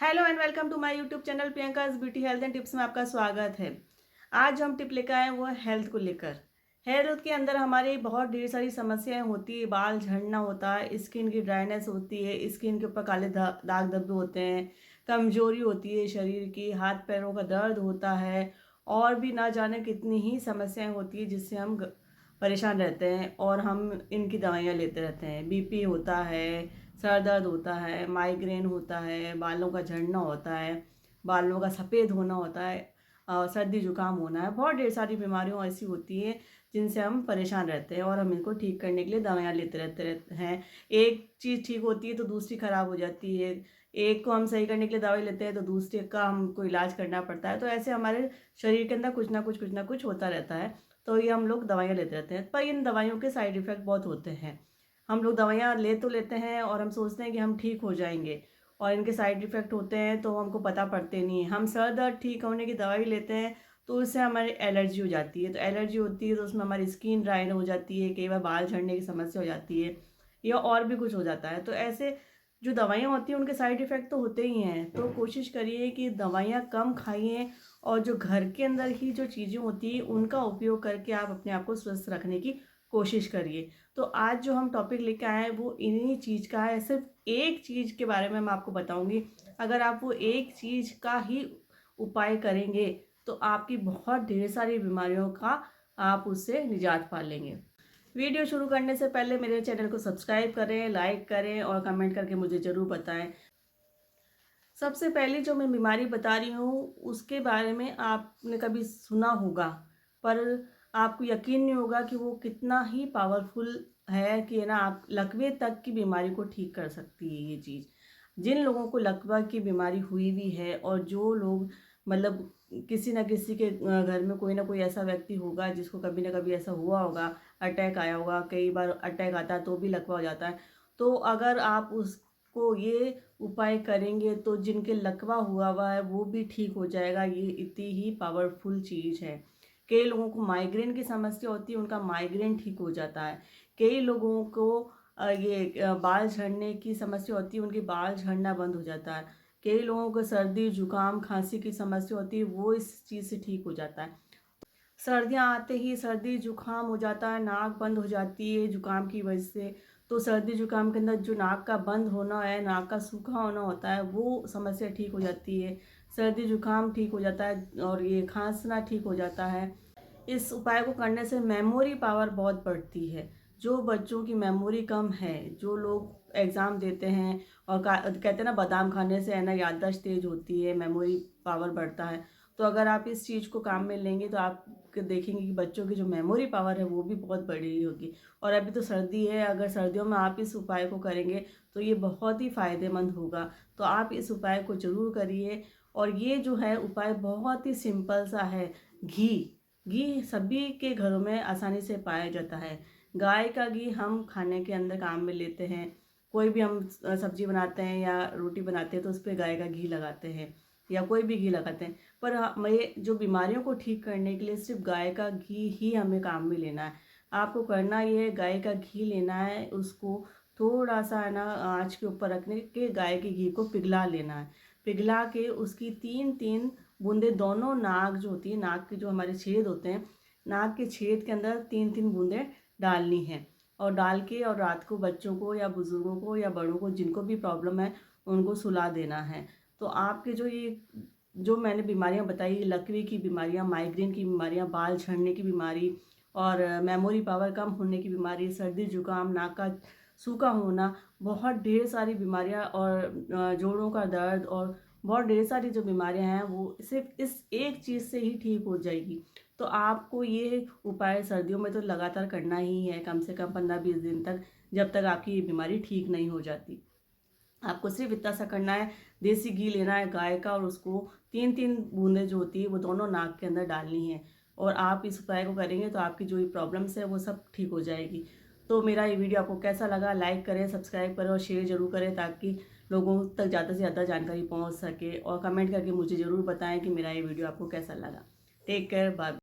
Hello and welcome to my YouTube channel Priyanka's beauty health and tips में आपका स्वागत है। आज जो हम टिप लेकर आए हैं वो है हेल्थ को लेकर। हेल्थ के अंदर हमारी बहुत ढेर सारी समस्याएं होती है। बाल झड़ना होता है, स्किन की ड्राइनेस होती है, स्किन के ऊपर काले दाग धब्बे होते हैं, कमजोरी होती है शरीर की, हाथ पैरों का दर्द होता है और भी ना जाने कितनी ही समस्याएं होती है जिससे हम परेशान रहते हैं और हम इनकी दवाइयाँ लेते रहते हैं। बीपी होता है, सर दर्द होता है, माइग्रेन होता है, बालों का झड़ना होता है, बालों का सफ़ेद होना होता है, सर्दी जुकाम होना है। बहुत ढेर सारी बीमारियाँ ऐसी होती हैं जिनसे हम परेशान रहते हैं और हम इनको ठीक करने के लिए दवाइयाँ लेते रहते हैं। एक चीज़ ठीक होती है तो दूसरी ख़राब हो जाती है। एक को हम सही करने के लिए दवाई लेते हैं तो दूसरे का हमको इलाज करना पड़ता है। तो ऐसे हमारे शरीर के अंदर कुछ ना कुछ होता रहता है। तो ये हम लोग दवाइयाँ लेते रहते हैं, पर इन दवाइयों के साइड इफ़ेक्ट बहुत होते हैं। हम लोग दवाइयाँ ले तो लेते हैं और हम सोचते हैं कि हम ठीक हो जाएंगे और इनके साइड इफ़ेक्ट होते हैं तो हमको पता पड़ते नहीं है। हम सर दर्द ठीक होने की दवाई लेते हैं तो उससे हमारी एलर्जी हो जाती है। तो एलर्जी होती है तो उसमें हमारी स्किन ड्राई हो जाती है, कई बार बाल झड़ने की समस्या हो जाती है या और भी कुछ हो जाता है। तो ऐसे जो दवाइयाँ होती हैं उनके साइड इफ़ेक्ट तो होते ही हैं। तो कोशिश करिए कि दवाइयाँ कम खाइए और जो घर के अंदर ही जो चीज़ें होती हैं उनका उपयोग करके आप अपने आप को स्वस्थ रखने की कोशिश करिए। तो आज जो हम टॉपिक लेके आए हैं वो इन्हीं चीज़ का है। सिर्फ एक चीज़ के बारे में मैं आपको बताऊंगी। अगर आप वो एक चीज़ का ही उपाय करेंगे तो आपकी बहुत ढेर सारी बीमारियों का आप उससे निजात पा लेंगे। वीडियो शुरू करने से पहले मेरे चैनल को सब्सक्राइब करें, लाइक करें और कमेंट करके मुझे ज़रूर बताएं। सबसे पहले जो मैं बीमारी बता रही हूँ उसके बारे में आपने कभी सुना होगा, पर आपको यकीन नहीं होगा कि वो कितना ही पावरफुल है कि ना आप लकवे तक की बीमारी को ठीक कर सकती है ये चीज़। जिन लोगों को लकवा की बीमारी हुई भी है और जो लोग मतलब किसी न किसी के घर में कोई ना कोई ऐसा व्यक्ति होगा जिसको कभी ना कभी ऐसा हुआ होगा, अटैक आया होगा, कई बार अटैक आता है तो भी लकवा हो जाता है। तो अगर आप उसको ये उपाय करेंगे तो जिनके लकवा हुआ है वो भी ठीक हो जाएगा। ये इतनी ही पावरफुल चीज़ है। कई लोगों को माइग्रेन की समस्या होती है, उनका माइग्रेन ठीक हो जाता है। कई लोगों को बाल झड़ने की समस्या होती है, उनके बाल झड़ना बंद हो जाता है। कई लोगों को सर्दी जुकाम खांसी की समस्या होती है, वो इस चीज़ से ठीक हो जाता है। सर्दियाँ आते ही सर्दी जुकाम हो जाता है, नाक बंद हो जाती है जुकाम की वजह से। तो सर्दी जुकाम के अंदर जो नाक का बंद होना है, नाक का सूखा होना होता है, वो समस्या ठीक हो जाती है। सर्दी जुकाम ठीक हो जाता है और ये खांसना ठीक हो जाता है। इस उपाय को करने से मेमोरी पावर बहुत बढ़ती है। जो बच्चों की मेमोरी कम है, जो लोग एग्ज़ाम देते हैं और कहते हैं ना बादाम खाने से है ना याददाश्त तेज होती है, मेमोरी पावर बढ़ता है। तो अगर आप इस चीज़ को काम में लेंगे तो आप देखेंगे कि बच्चों की जो मेमोरी पावर है वो भी बहुत बड़ी होगी। और अभी तो सर्दी है, अगर सर्दियों में आप इस उपाय को करेंगे तो ये बहुत ही फ़ायदेमंद होगा। तो आप इस उपाय को ज़रूर करिए। और ये जो है उपाय बहुत ही सिंपल सा है। घी घी सभी के घरों में आसानी से पाया जाता है। गाय का घी हम खाने के अंदर काम में लेते हैं। कोई भी हम सब्जी बनाते हैं या रोटी बनाते हैं तो उस पर गाय का घी लगाते हैं या कोई भी घी लगाते हैं। पर ये जो बीमारियों को ठीक करने के लिए सिर्फ गाय का घी ही हमें काम में लेना है। आपको करना ये है, गाय का घी लेना है, उसको थोड़ा सा है ना आँच के ऊपर रखने के गाय के घी को पिघला लेना है। पिघला के उसकी 3-3 बूंदे दोनों नाक जो होती है, नाक के जो हमारे छेद होते हैं, नाक के छेद के अंदर 3-3 बूंदें डालनी है। और डाल के और रात को बच्चों को या बुज़ुर्गों को या बड़ों को जिनको भी प्रॉब्लम है उनको सुला देना है। तो आपके जो मैंने बीमारियां बताई, लकवे की बीमारियां, माइग्रेन की बीमारियां, बाल झड़ने की बीमारी और मेमोरी पावर कम होने की बीमारी, सर्दी जुकाम, नाक का सूखा होना, बहुत ढेर सारी बीमारियां और जोड़ों का दर्द और बहुत ढेर सारी जो बीमारियां हैं वो सिर्फ इस एक चीज़ से ही ठीक हो जाएगी। तो आपको ये उपाय सर्दियों में तो लगातार करना ही है, कम से कम 15-20 दिन तक, जब तक आपकी ये बीमारी ठीक नहीं हो जाती। आपको सिर्फ इतना सा करना है, देसी घी लेना है गाय का और उसको 3-3 बूंदें जो होती है वो दोनों नाक के अंदर डालनी है। और आप इस उपाय को करेंगे तो आपकी जो ये प्रॉब्लम्स है वो सब ठीक हो जाएगी। तो मेरा ये वीडियो आपको कैसा लगा, लाइक करें, सब्सक्राइब करें और शेयर ज़रूर करें ताकि लोगों तक ज़्यादा से ज़्यादा जानकारी पहुंच सके। और कमेंट करके मुझे ज़रूर बताएं कि मेरा ये वीडियो आपको कैसा लगा। Take care, bye.